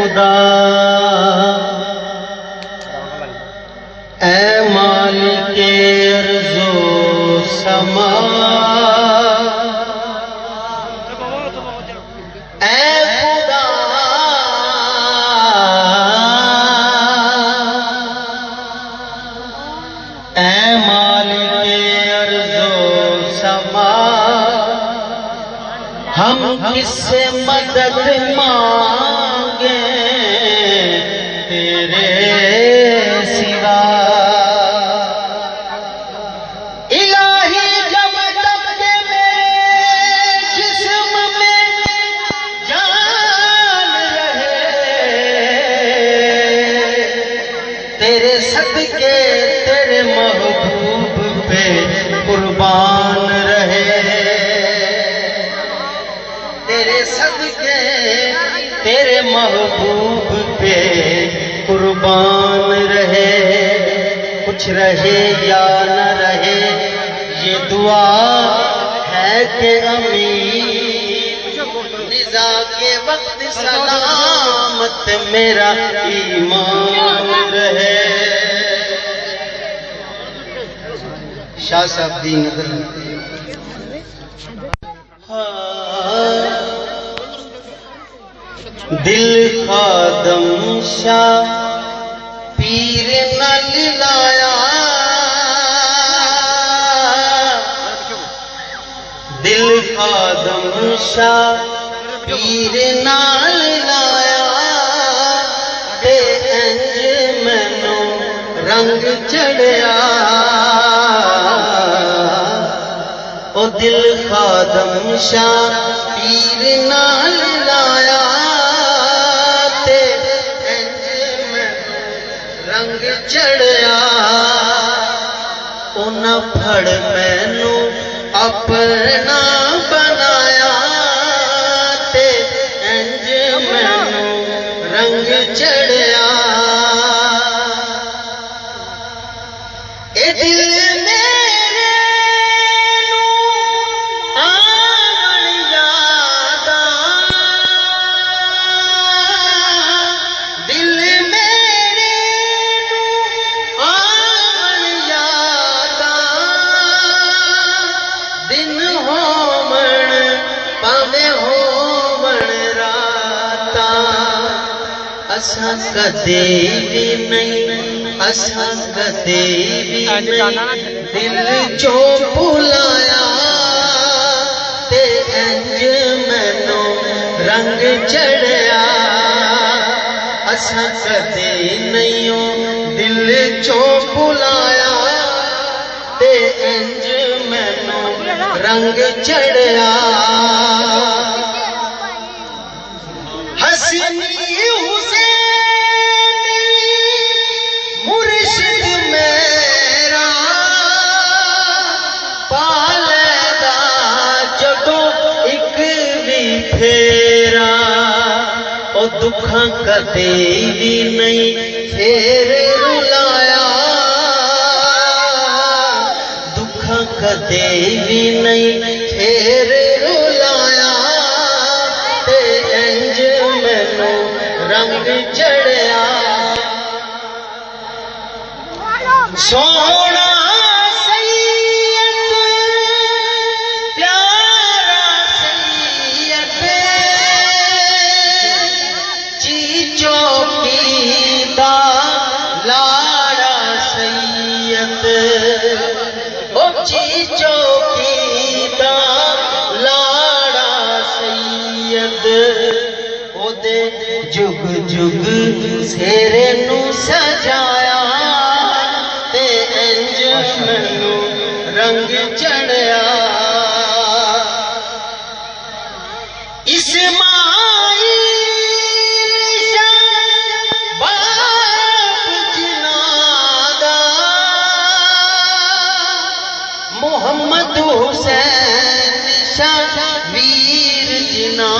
खुदा ऐ मालिके अर्ज़ो समा ऐ खुदा ऐ मालिके अर्ज़ो समा हम किससे मदद मांगे तेरे सिवा। इलाही जब तक के मेरे जिस्म में जान रहे तेरे सदके तेरे महबूब पे कुर्बान रहे तेरे सदके तेरे महबूब पे कुर्बान रहे। कुछ रहे या न रहे ये दुआ है कि अमीर निज़ा के वक्त सलामत मेरा ईमान रहे। शाह साहब दी नजर दिल खादम शाह पीर न लिलाया दिल खादम शाह पीर न लिलाया ते इंज मैनू रंग चढ़िया ओ दिल खादम शाह पीर न लिलाया चढ़िया उन फड़ मैनू अपना बनाया ते इंज मैनू रंग चढ़िया। ए दिल मेरे नू आवन यादा दिल असा कदे भी नहीं असा कदे भी नहीं दिल चो भुलाया ते इंज मैनू रंग चढ़िया असा कदे नहीं दिल चो भुलाया ते इंज मैनू रंग चढ़िया। हसनी दुखा कदे भी नहीं फेर रुलाया दुखा कदे भी नहीं फेर रुलाया ते इंज मैनू रंग चढ़िया। सोना जुग जुग सेरे नू सजाया ते इंज मैनू रंग चढ़िया। इस्माइल बाप जिनादा मोहम्मद हुसैन शाह वीर जिना